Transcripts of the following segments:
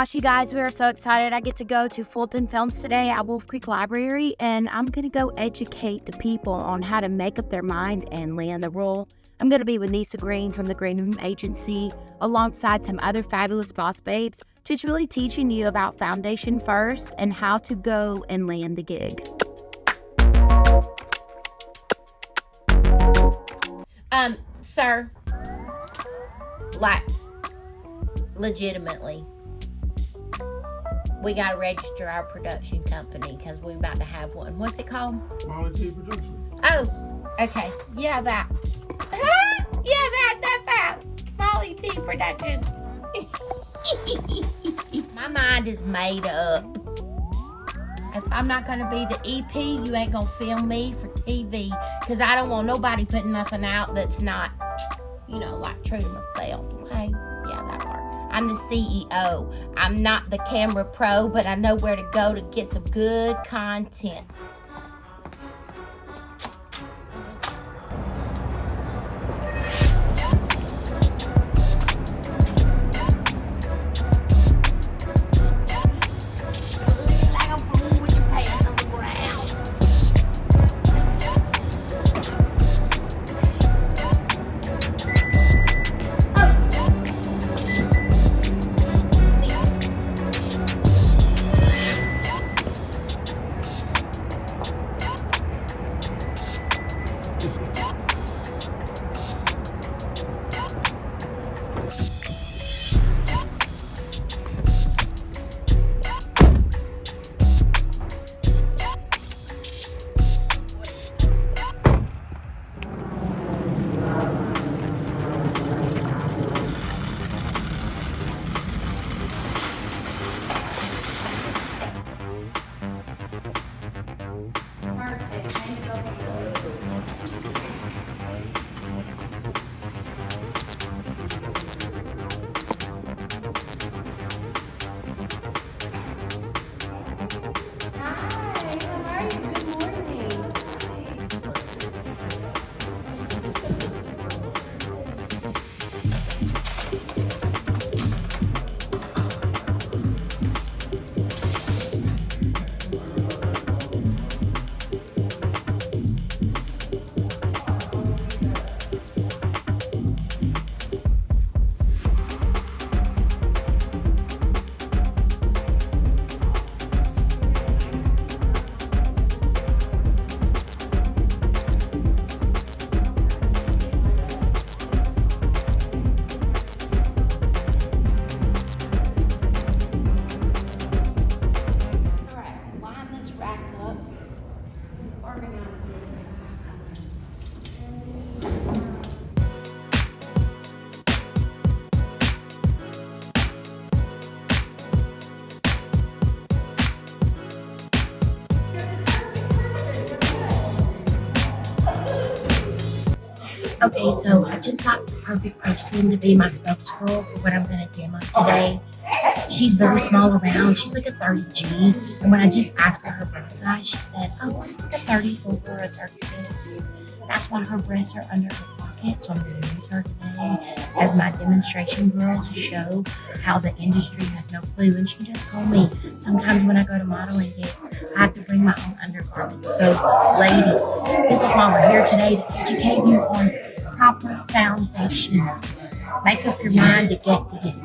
gosh, you guys, we are so excited. I get to go to Fulton Films today at Wolf Creek Library, and I'm going to go educate the people on how to make up their mind and land the role. I'm going to be with Nisa Green from the Green Room Agency, alongside some other fabulous boss babes, just really teaching you about foundation first and how to go and land the gig. Sir, like, legitimately, we gotta register our production company because we're about to have one. What's it called? Molly T Production. Oh, okay. Yeah, that. that fast. Molly T Productions. My mind is made up. If I'm not gonna be the EP, you ain't gonna film me for TV because I don't want nobody putting nothing out that's not, like true to myself, okay? Yeah, that part. I'm the CEO. I'm not the camera pro, but I know where to go to get some good content. Okay, so I just got the perfect person to be my spokesgirl for what I'm going to demo today. She's very small around. She's like a 30G. And when I just asked her her breast size, she said, like a 34 or a 36. That's why her breasts are under her pocket. So I'm going to use her today as my demonstration girl to show how the industry has no clue. And she just told me sometimes when I go to modeling gigs, I have to bring my own undergarments. So ladies, this is why we're here today, to educate you on proper foundation. Make up your mind to get the gig.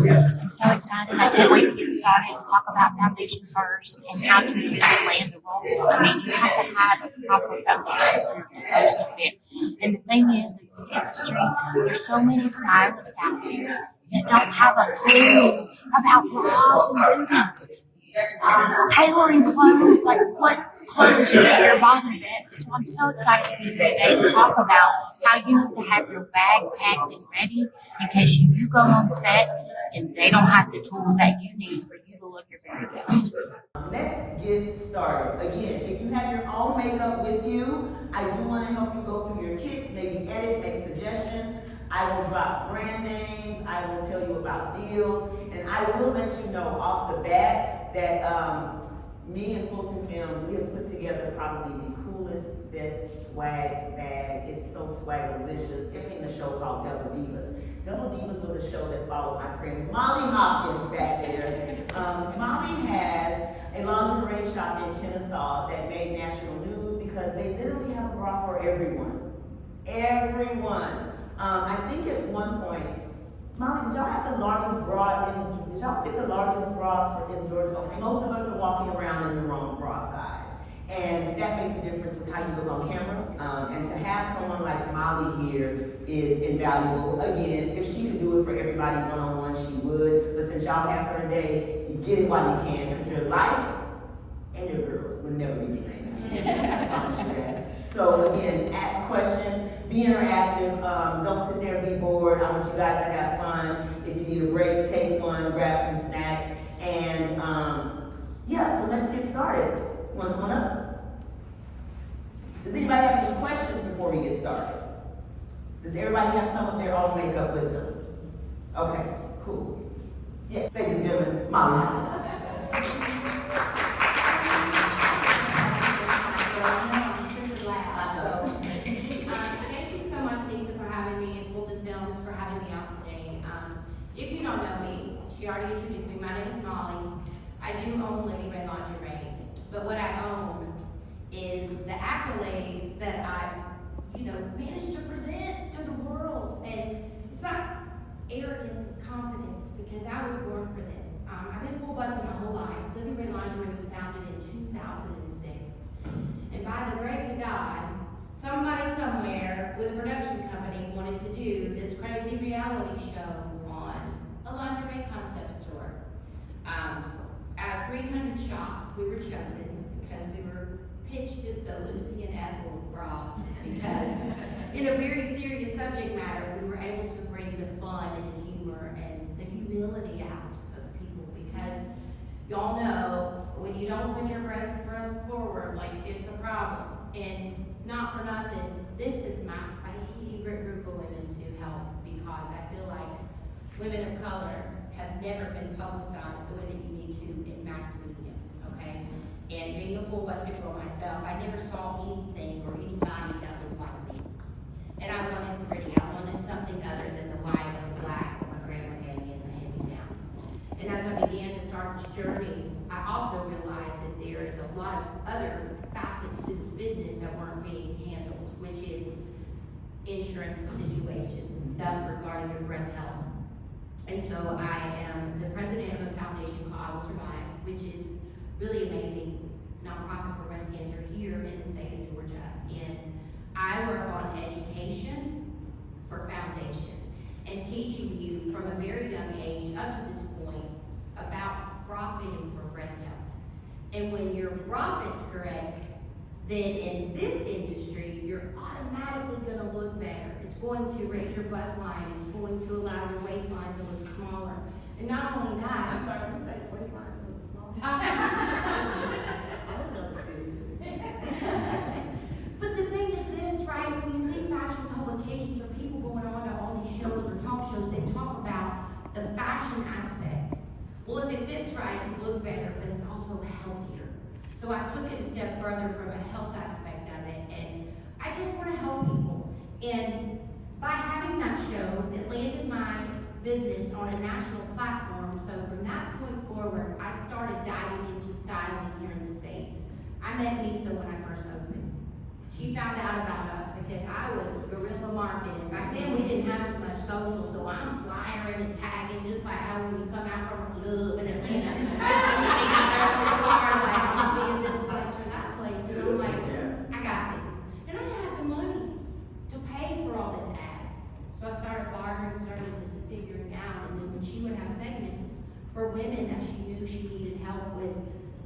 I'm so excited. I can't wait to get started to talk about foundation first and how to really land the role. I mean, you have to have a proper foundation for your clothes to fit. And the thing is, in this industry, there's so many stylists out there that don't have a clue about bras and booties. Tailoring clothes, like what clothes fit your body best. So I'm so excited to be here today to talk about how you need to have your bag packed and ready in case you go on set and they don't have the tools that you need for you to look your very best. Let's get started. Again, if you have your own makeup with you, I do want to help you go through your kits, maybe edit, make suggestions. I will drop brand names, I will tell you about deals, and I will let you know off the bat that Me and Fulton Films, we have put together probably the coolest, best swag bag. It's so swagalicious. I've seen a show called Double Divas. Double Divas was a show that followed my friend Molly Hopkins back there. Molly has a lingerie shop in Kennesaw that made national news because they literally have a bra for everyone. Everyone. I think at one point, Molly, did y'all have the largest bra did y'all fit the largest bra in Georgia? Okay, most of us are walking around in the wrong bra size. And that makes a difference with how you look on camera. And to have someone like Molly here is invaluable. Again, if she could do it for everybody one-on-one, she would. But since y'all have her today, you get it while you can, because your life and your girls would never be the same. I promise you that. So again, ask questions, be interactive, don't sit there and be bored. I want you guys to have fun. If you need a break, take one, grab some snacks, and yeah, so let's get started. You wanna come on up? Does anybody have any questions before we get started? Does everybody have some of their own makeup with them? Okay, cool. Yeah, ladies and gentlemen, Molly Hopkins. Thank you so much, Lisa, for having me, and Fulton Films for having me out today. If you don't know me, she already introduced me. My name is Molly. I do own Livi lingerie, but what I own is the accolades that I, managed to present to the world. And it's not arrogance, it's confidence, because I was born for this. I've been full busted my whole life. Livi Lingerie was founded in 2006. And by the grace of God, somebody somewhere with a production company wanted to do this crazy reality show on a lingerie concept store. Out of 300 shops, we were chosen because we were pitched as the Lucy and Ethel of bras, because in a very serious subject matter, we were able to bring the fun and the humor and the humility out of people, because y'all know when you don't put your breasts forward, like, it's a problem. And not for nothing, this is my favorite group of women to help, because I feel like women of color have never been publicized the way that you need to in mass media, okay? And being a full-busted girl myself, I never saw anything or anybody that looked like me. And I wanted pretty. I wanted something other than the white or the black that my grandma gave me as a hand-me-down. And as I began to start this journey, I also realized that there is a lot of other facets to this business that weren't being handled, which is insurance situations and stuff regarding your breast health. And so I am the president of a foundation called I Will Survive, which is really amazing nonprofit for breast cancer here in the state of Georgia. And I work on education for foundation and teaching you from a very young age up to this point about bra fitting for breast health. And when your bra fit's correct, then in this industry, you're automatically going to look better. It's going to raise your bust line. It's going to allow your waistline to look smaller. And not only that— I'm sorry, you say waistlines look small? But the thing is this, right? When you see fashion publications or people going on to all these shows or talk shows, they talk about the fashion aspect. Well, if it fits right, you look better, but it's also healthier. So I took it a step further from a health aspect of it, and I just want to help people. And by having that show, it landed my business on a national platform. So from that point forward, I started diving into styling here in the States. I met Nisa when I first opened. She found out about us because I was guerrilla marketing. Back then, we didn't have as much social, so I'm flyering and tagging, just like how when you come out from a club in Atlanta, somebody got there on the car, like, I'll be in this place or that place, and I'm like, I got this. And I didn't have the money to pay for all this ads. So I started bartering services and figuring out, and then when she would have segments for women that she knew she needed help with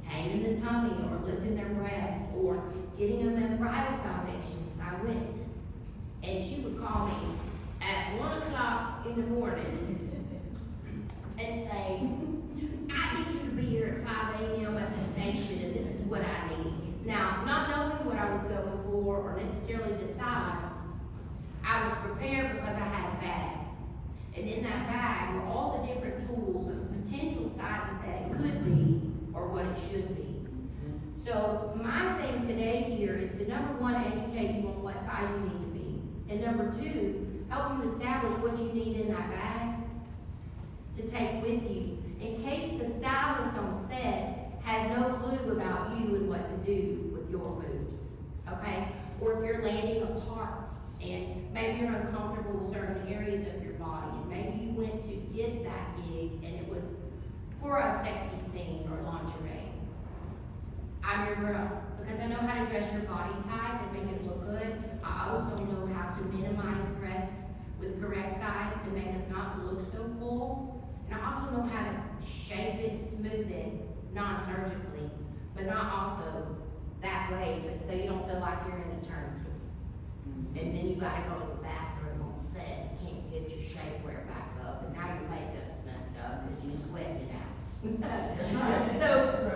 taming the tummy or lifting their breast or getting them in bridal foundations, I went. And she would call me at 1 o'clock in the morning and say, I need you to be here at 5 a.m. at the station, and this is what I need. Now, not knowing what I was going for or necessarily the size, I was prepared because I had a bag. And in that bag were all the different tools of potential sizes that it could be or what it should be. So my thing today here is to, number one, educate you on what size you need to be. And number two, help you establish what you need in that bag to take with you, in case the stylist on set has no clue about you and what to do with your moves, okay? Or if you're landing a part and maybe you're uncomfortable with certain areas of your body, and maybe you went to get that gig and it was for a sexy scene or lingerie. I'm your girl, because I know how to dress your body type and make it look good. I also know how to minimize breast with correct size to make us not look so full. And I also know how to shape it, smooth it, non-surgically, but not also that way, but so you don't feel like you're in a tourniquet. And then you gotta go to the bathroom on set, you can't get your shapewear back up, and now your makeup's messed up because you sweated it out. So,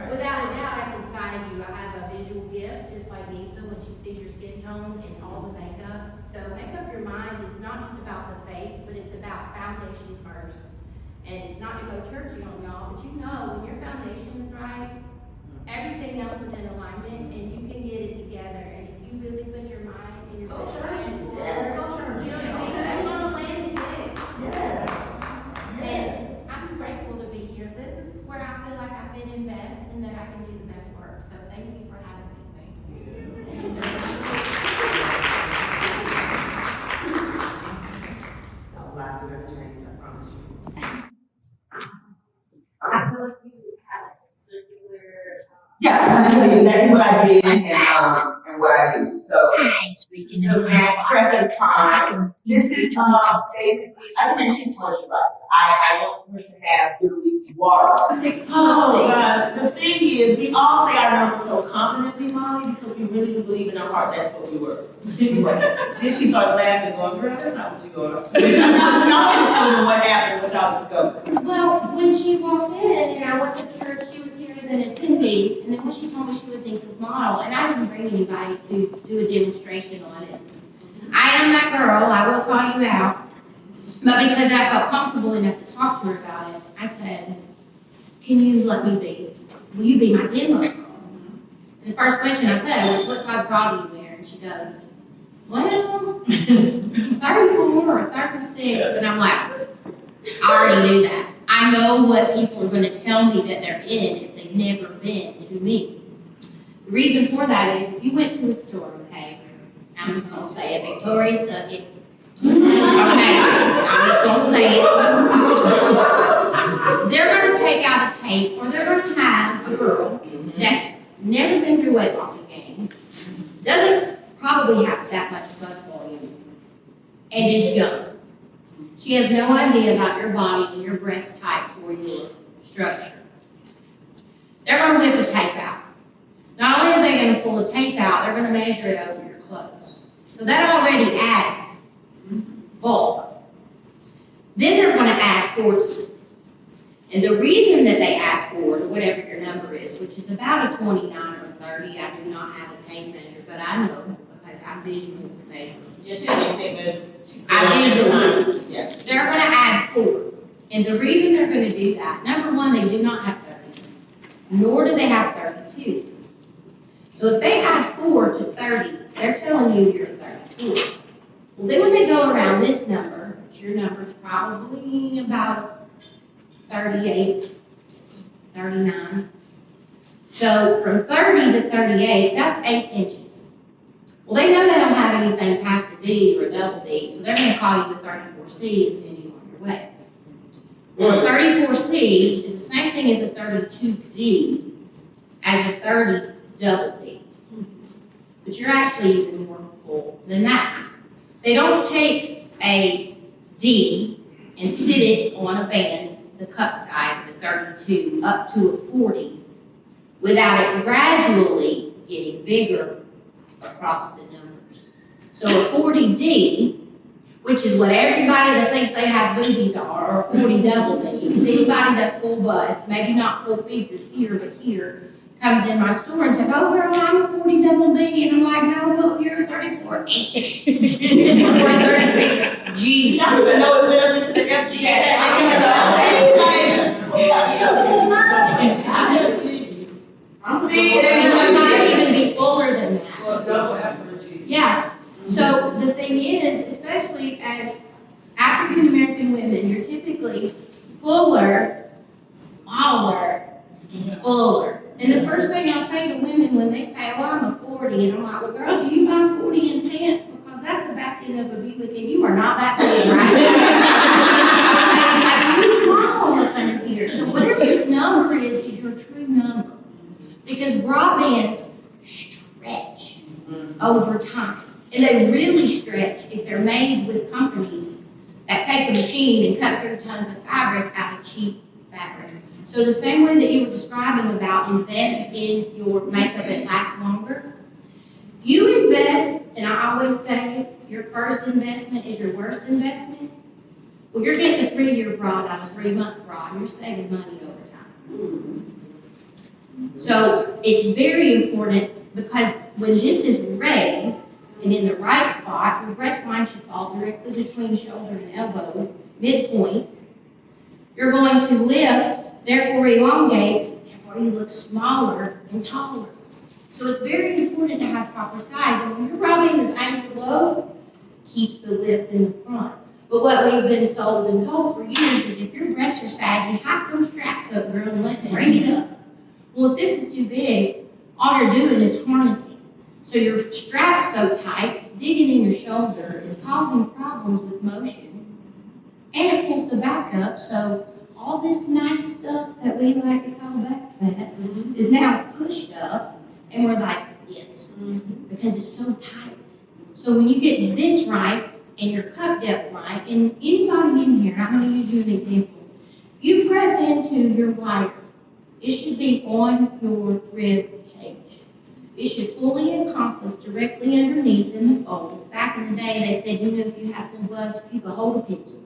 without a doubt, I can size you. I have a visual gift, just like Nisa, when she sees your skin tone and all the makeup. So, make up your mind. It's not just about the face, but it's about foundation first. And not to go churchy on y'all, but you know, when your foundation is right, everything else is in alignment, and you can get it together. And if you really put your mind and your best foot forward, Yes, go church. you know what I mean? You're gonna land the gig. Yes. Yes. And I'm grateful to be here. This is where I feel like I fit in best and that I can do the best work. So thank you for having me. That was lots of gonna change, I promise you. I feel like you have a circular. Yeah, I'm gonna tell you exactly what I did and what I do. So, Speaking the of math credit time. This is basically, I didn't teach much about it. I want her to have literally water. Oh gosh, the thing is, we all say our numbers so confidently, Molly, because we really believe in our heart that's what we were. Then she starts laughing, going, "Girl, that's not what you going to." I'm interested in what happened, what y'all discovered. Well, when she walked in and I went to church, she was here as an attendee, and then when she told me she was Nisa's model, and I didn't bring anybody to do a demonstration on it. I am that girl, I will call you out. But because I felt comfortable enough to talk to her about it, I said, "Can you let me be? Will you be my demo girl?" And the first question I said was, "What size bra do you wear?" And she goes, "Well, 34 or 36. And I'm like, I already knew that. I know what people are going to tell me that they're in if they've never been to me. The reason for that is if you went to a store, okay, I'm just going to say it, Victoria's Secret. Okay, I'm just going to say it. They're going to take out a tape, or they're going to have a girl that's never been through weight loss again, doesn't probably have that much bust volume, and is young. She has no idea about your body and your breast type or your structure. They're going to whip a tape out. Not only are they going to pull a tape out, they're going to measure it over your clothes. So that already adds bulk. Then they're going to add 4 to it. And the reason that they add 4 to whatever your number is, which is about a 29 or a 30, I do not have a tape measure, but I know because I visually measure. Yeah, she has tape measures. I visually. Yeah. They're going to add 4. And the reason they're going to do that, number one, they do not have 30s, nor do they have 32s. So if they add 4 to 30, they're telling you you're 34. Well, then when they go around this number, your number's probably about 38, 39. So from 30 to 38, that's 8 inches. Well, they know they don't have anything past a D or a double D, so they're going to call you a 34C and send you on your way. Well, a 34C is the same thing as a 32D as a 30 double D. But you're actually even more full than that. They don't take a D and sit it on a band, the cup size of a 32 up to a 40, without it gradually getting bigger across the numbers. So a 40D, which is what everybody that thinks they have boobies are, or 40 double D, because anybody that's full bust, maybe not full figured here, but here, comes in my store and says, "Oh girl, I'm a 40 double D," and I'm like, "No, well, you're a 34H or 36G. I don't even know it went up into the FG. See, It might even be fuller than that. Well, double after a G. Yeah. So the thing is, especially as African American women, you're typically fuller, smaller, fuller. And the first thing I say to women when they say, "Oh, I'm a 40," and I'm like, "Well, girl, do you buy 40 in pants? Because that's the back end of a Buick, and you are not that big, right?" Okay, like, you small up under here. So whatever this number is your true number. Because bra bands stretch over time. And they really stretch if they're made with companies that take a machine and cut through tons of fabric out of cheap fabric. So the same way that you were describing about invest in your makeup, it lasts longer. If you invest, and I always say your first investment is your worst investment, well, you're getting a 3-year bra, not a 3-month bra, and you're saving money over time. So it's very important because when this is raised and in the right spot, your breast line should fall directly between shoulder and elbow, midpoint. You're going to lift, therefore elongate, therefore you look smaller and taller. So it's very important to have proper size. And when your bra band is angled low, keeps the lift in the front. But what we've been sold and told for years is if your breasts are saggy, hike them straps up, girl, and bring it up. Well, if this is too big, all you're doing is harnessing. So your strap's so tight, digging in your shoulder is causing problems with motion. And it pulls the back up, so all this nice stuff that we like to call back fat is now pushed up, and we're like this, because it's so tight. So when you get this right, and your cup depth right, and anybody in here, I'm gonna use you an example. If you press into your wire, it should be on your rib cage. It should fully encompass directly underneath in the fold. Back in the day, they said, you know, if you have full bugs, if you could hold a pencil.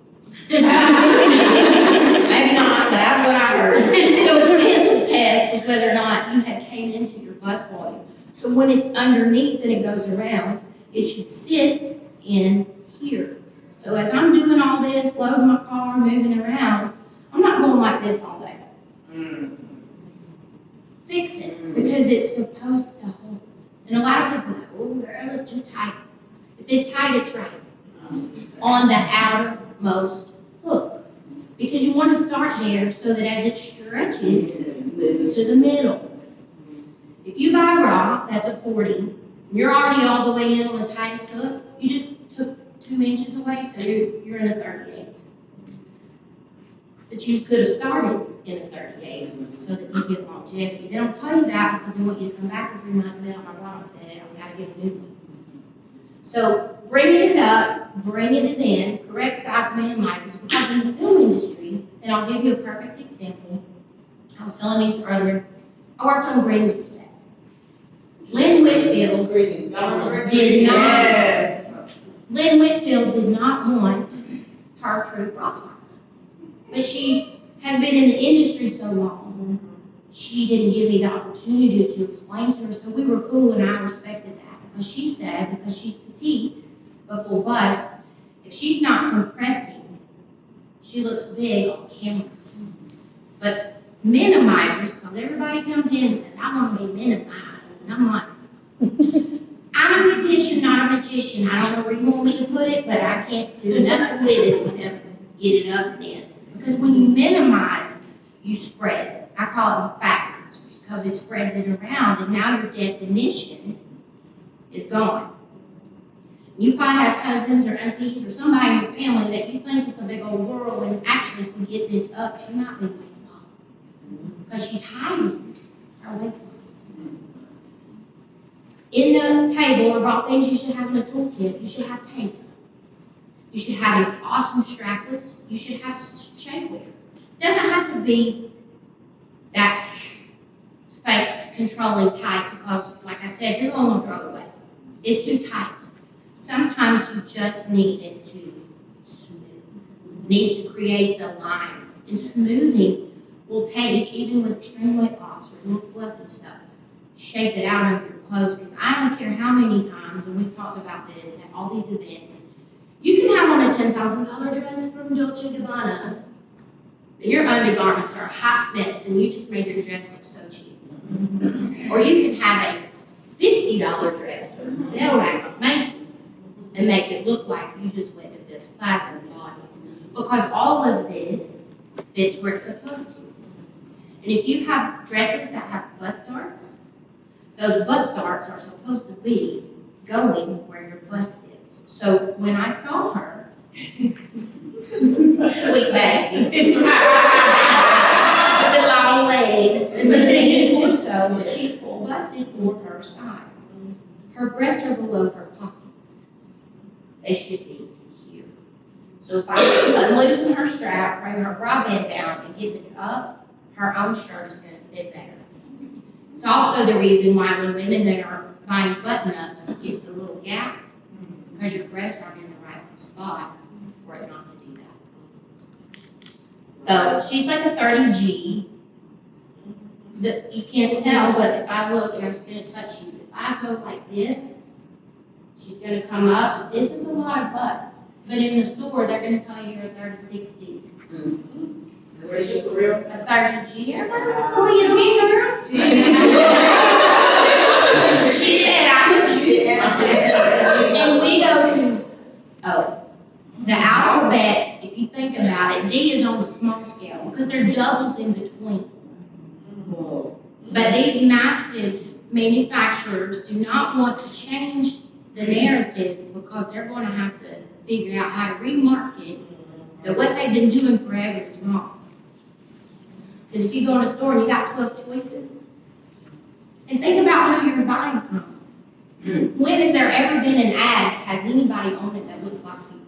Maybe not, but that's what I heard. So the pencil test was whether or not you had came into your bust volume. So when it's underneath and it goes around, it should sit in here. So as I'm doing all this, loading my car, moving around, I'm not going like this all day. Fix it, because it's supposed to hold. And a lot of people are like, oh, girl, it's too tight. If it's tight, it's right. On the outermost hook. Because you want to start there so that as it stretches, move to the middle. If you buy a bra that's a 40, and you're already all the way in on the tightest hook, you just took 2 inches away, so you're in a 38. But you could have started in a 38 so that you get longevity. They don't tell you that because they want you to come back in 3 months and be like, my bra don't fit, I've got to get a new one. So bringing it up, bringing it in, correct size minimizes, because in the film industry, and I'll give you a perfect example. I was telling Lisa earlier, I worked on Greenleaf set. Lynn Whitfield did not want her true bra size. But she has been in the industry so long, she didn't give me the opportunity to explain to her. So we were cool, and I respected that. Because she said, because she's petite, but full bust, if she's not compressing, she looks big on camera. But minimizers, because everybody comes in and says, I want to be minimized. And I'm like, I'm a beautician, not a magician. I don't know where you want me to put it, but I can't do nothing with it except get it up and in. Because when you minimize, you spread. I call it factors because it spreads it around, and now your definition is gone. You probably have cousins or aunties or somebody in your family that you think is a big old girl, and actually, if you get this up, she might be way smaller because she's hiding her waistline. In the table are all things you should have in a toolkit. You should have tape. You should have an awesome strapless. You should have shapewear. It doesn't have to be that space controlling tight because, like I said, you're going to throw it away. It's too tight. Sometimes you just need it to smooth. It needs to create the lines. And smoothing will take, even with extreme weight loss or real fluffy stuff, shape it out of your clothes. Because I don't care how many times, and we've talked about this at all these events, you can have on a $10,000 dress from Dolce & Gabbana, but your undergarments are a hot mess, and you just made your dress look so cheap. Or you can have a $50 dress from the sale rack at Macy's and make it look like you just went to Fifth Plaza and bought it. Because all of this fits where it's supposed to. And if you have dresses that have bust darts, those bust darts are supposed to be going where your bust sits. So when I saw her, sweet baby, with the long legs and the lean torso, but she's full busted for her size. Her breasts are below her pockets. They should be here. So if I unloosen her strap, bring her bra band down, and get this up, her own shirt is going to fit better. It's also the reason why when women that are buying button-ups get the little gap, because your breasts aren't in the right spot for it not to do that. So she's like a 30G. You can't tell, but if I look, and I'm just going to touch you. If I go like this, she's going to come up. This is a lot of bust. But in the store, they're going to tell you you're a 36D. Where's your real? A 30G. Everybody wants to be a G girl. She said I'm a G. And we go to, the alphabet, if you think about it, D is on the small scale because there are doubles in between. But these massive manufacturers do not want to change the narrative because they're going to have to figure out how to remarket that what they've been doing forever is wrong. Because if you go in a store and you got 12 choices, and think about who you're buying from. When has there ever been an ad that has anybody on it that looks like you?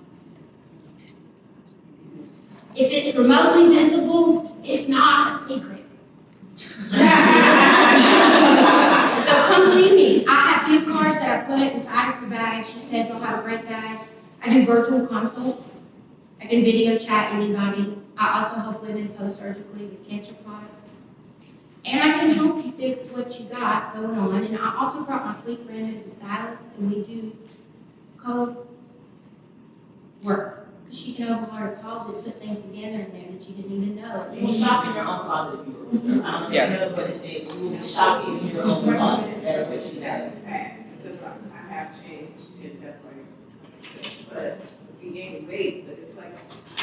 If it's remotely visible, it's not a secret. So come see me. I have gift cards that I put inside of your bag. She said you'll have a great bag. I do virtual consults. I can video chat anybody. I also help women post-surgically with cancer products. And I can help you fix what you got going on. And I also brought my sweet friend who's a stylist, and we do co-work. She can overhaul your closet, put things together in there that you didn't even know. You will shop in your own closet if you will. I don't know what it said. You will be shopping in your own closet. That is what she does. Because I have changed, and that's why but we gained weight, but it's like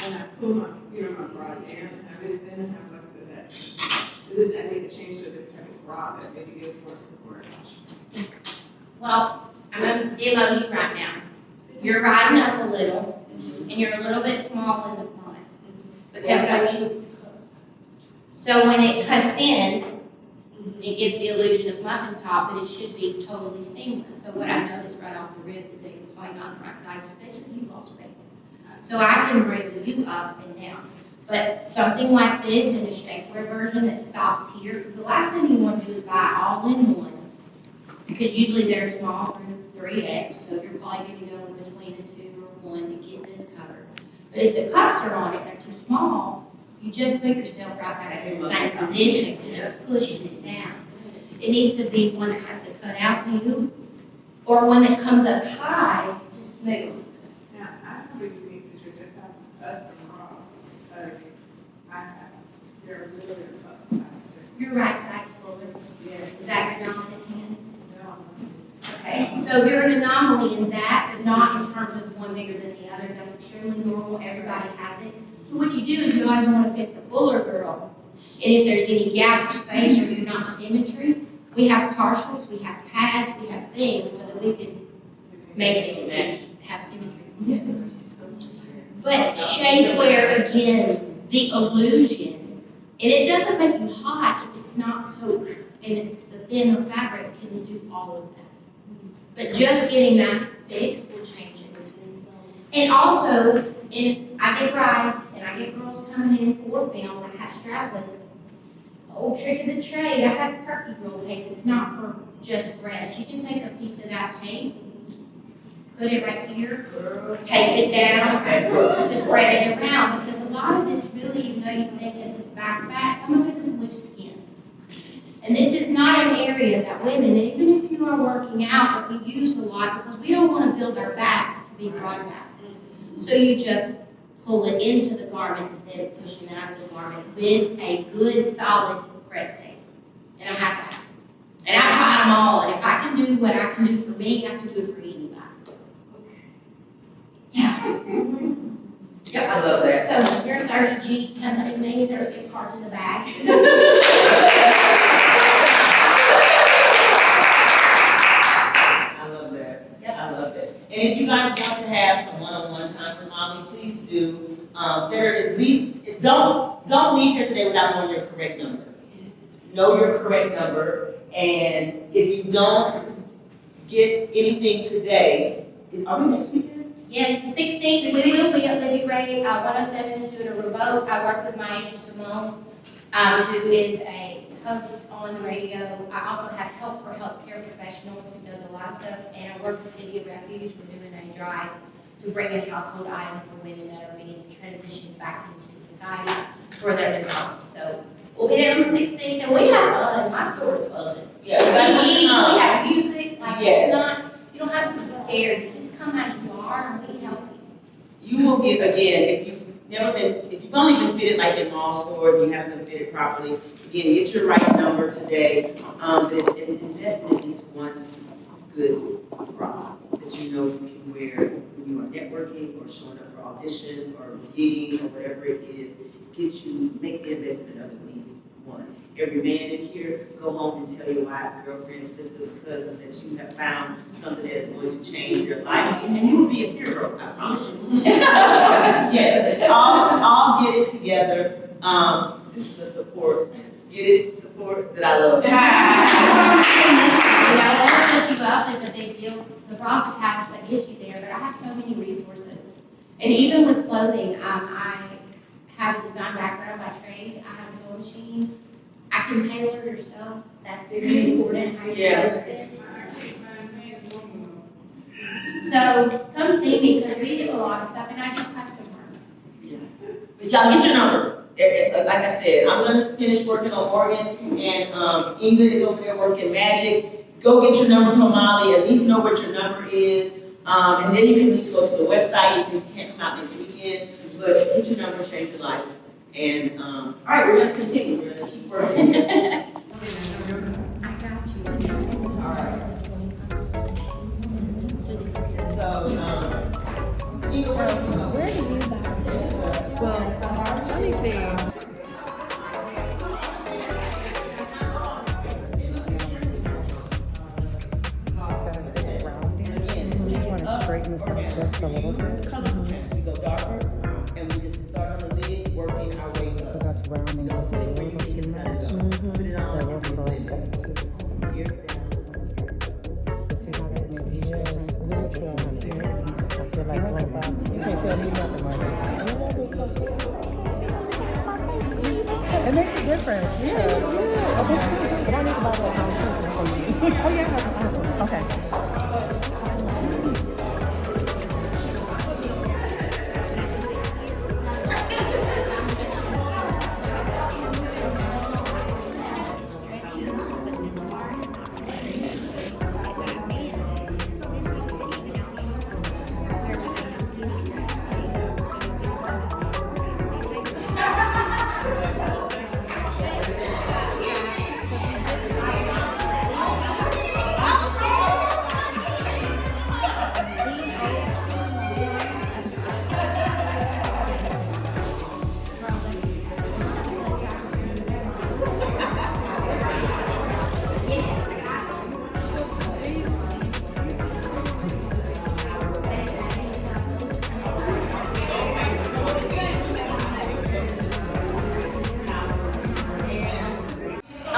when I pull my, my bra down, I really didn't have like that. Is it I need to change to a different type of bra that maybe gives more support? Well, I'm going to demo you right now. You're riding up a little, and you're a little bit small in the front. Because so when it cuts in, it gives the illusion of muffin top, but it should be totally seamless. So what I noticed right off the rip is that you're probably not the right size, especially if you lost weight. So I can bring you up and down. But something like this in a shapewear version that stops here, because the last thing you want to do is buy all in one. Because usually they're small through 3X, so you're probably going to go in between a 2 or 1 to get this covered. But if the cups are on it and they're too small, you just put yourself right back in the same position because you're pushing it down. It needs to be one that has the cutout view or one that comes up high to smooth. Now, I have a unique situation. Just have custom bras because they're a little bit of size. Your right side's fuller. Yeah. Is that your dominant hand? No. Okay, so you're an anomaly in that, but not in terms of one bigger than the other. That's extremely normal. Everybody has it. So what you do is you always want to fit the fuller girl. And if there's any gap or space or you're not symmetry, we have partials, we have pads, we have things so that we can make it have symmetry. Yes. But shapewear, again, the illusion, and it doesn't make you hot if it's not so, and it's the thinner fabric can do all of that. But just getting that fixed will change it. And also, I get brides and I get girls coming in for film that have strapless. Old trick of the trade, I have perky girl tape. It's not for just breast. You can take a piece of that tape, put it right here, tape it down, to spread it around. Because a lot of this really, even though you think it's back fat, some of it is loose skin. And this is not an area that women, even if you are working out, that we use a lot because we don't want to build our backs to be broad back. So you just pull it into the garment instead of pushing it out of the garment with a good solid breast tape. And I have that. And I've tried them all, and if I can do what I can do for me, I can do it for anybody. Yeah. Yep. I love that. So your third G, come see me, there's gift cards in the back. I love that. Yep. I love that. And if you guys want to have some one-on-one time with Molly, please do. Better at least don't leave here today without knowing your correct number. Yes. Know your correct number, and if you don't get anything today, are we next weekend? Yes, the 16th, we will be at Livi 107 is doing a remote. I work with my Angel Simone, who is a host on the radio. I also have Help for Healthcare Professionals, who does a lot of stuff, and I work with City of Refuge. We're doing a drive to bring in household items for women that are being transitioned back into society for their new homes. So we'll be there on the 16th, and we have fun. My store is fun. Yeah, We have music. Like Yes. it's not. You don't have to be scared. You just come as you are, and we help you. you will get, again, if you've only been fitted like in mall stores and you haven't been fitted properly, again, get your right number today. But an investment is one good bra that you know you can wear when you are networking or showing up for auditions or gigging or whatever it is. Make the investment of at least one. Every man in here, go home and tell your wives, girlfriends, sisters, and cousins that you have found something that is going to change their life, and you will be a hero, I promise you. Yes, it's all get it together. This is the support, get it, support that I love. Let's look you up is a big deal. The Bronze Academy that gets you there, but I have so many resources. And even with clothing, I have a design background by trade. I have a sewing machine. I can tailor your stuff. That's very important. How you post it. So come see me because we do a lot of stuff, and I do custom work. Yeah. But y'all get your numbers. Like I said, I'm gonna finish working on Morgan, and Ingrid is over there working magic. Go get your number from Molly. At least know what your number is, and then you can at least go to the website if you can't come out next weekend. But get your number, change your life. And all right, we're gonna continue. We're gonna keep working. I got you. All right. So, Where do you buy this? Well, let me think. Straighten this up just a little bit. we go darker, and we just start on the lid, working our way So up. that's rounding just a little too much. So we'll correct that too. Here, down. See how that makes you yes, feel on here. I feel like you can't tell me nothing like that. It makes a difference. Yeah. Okay. But I need to buy that for you. Oh yeah. Okay.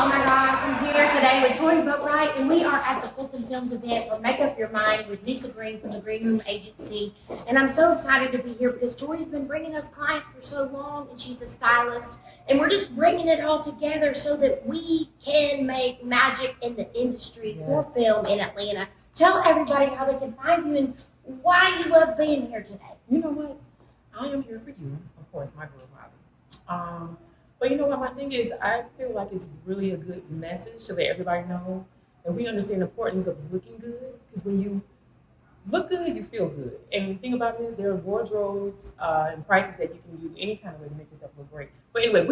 Oh my gosh, I'm here today with Tori Boatwright, and we are at the Fulton Films event for Make Up Your Mind with Lisa Green from the Green Room Agency. And I'm so excited to be here because Tori's been bringing us clients for so long, and she's a stylist. And we're just bringing it all together so that we can make magic in the industry for film in Atlanta. Tell everybody how they can find you and why you love being here today. You know what? I am here for you, of course, my girl Molly. But you know what? My thing is, I feel like it's really a good message to let everybody know that we understand the importance of looking good. Because when you look good, you feel good. And the thing about it is, there are wardrobes and prices that you can do any kind of way to make yourself look great. But anyway,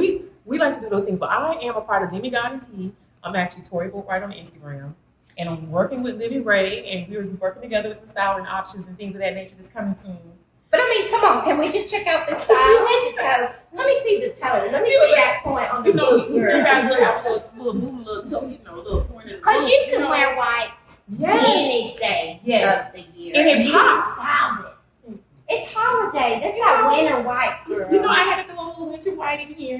we like to do those things. But I am a part of Demigod and Tea. I'm actually Tori Boatwright on Instagram. And I'm working with Livi Ray, and we're working together with some styling options and things of that nature that's coming soon. But I mean, come on, can we just check out this style head to toe? Let me see the toe. Let me see that point on the boot, You girl. gotta have a little toe, little pointed. Because you can wear white any day of the year. And it you pops. styled it. It's holiday. That's not winter white, girl. I had to throw a little winter white in here,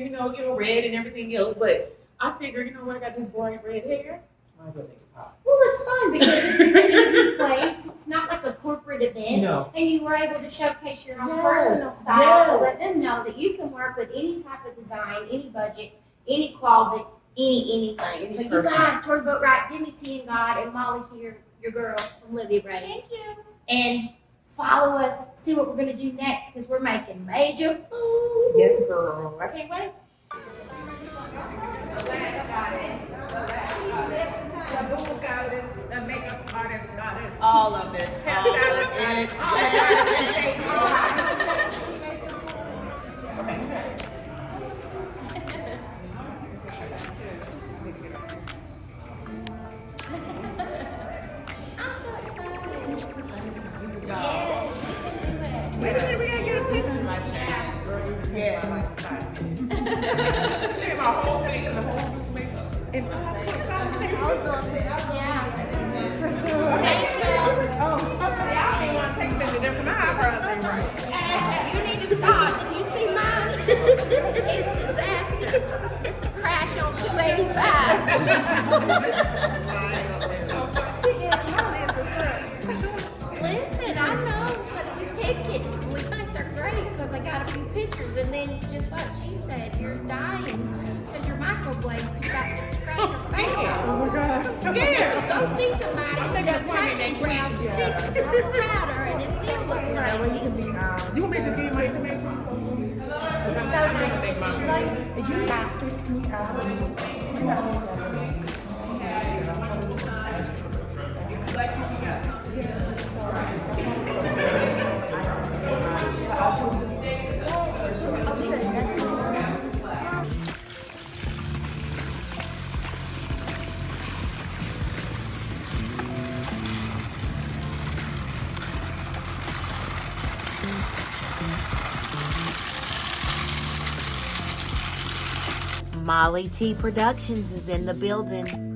red and everything else. But I figure, what, I got this bright red hair. Might as well make it pop. Well, it's fun because this is an easy place. It's not like a corporate event. No. And you were able to showcase your own Yes. personal style to let them know that you can work with any type of design, any budget, any closet, anything. So you guys, Tori Boatwright, Demi T and God, and Molly here, your girl from Livi Ray. Thank you. And follow us, see what we're going to do next because we're making major moves. Yes, girl. I can't wait. The makeup artist, goddess, all of it. Hairstylist, goddess, all of Wait a minute, we gotta get a picture like that. Yes. My whole face and the whole makeup. And I'm saying, You need to stop. You see mine? It's a disaster. It's a crash on 285. Listen, I know because we pick it. We think they're great because I got a few pictures. And then just like she said, you're dying because your microblades, you got to scratch your face off. oh my God, I'm scared. Go see somebody who does paint brown to fix it with powder and it still looks crazy. You want me to just give you my information? So nice to meet you. Yeah. Molly T Productions is in the building.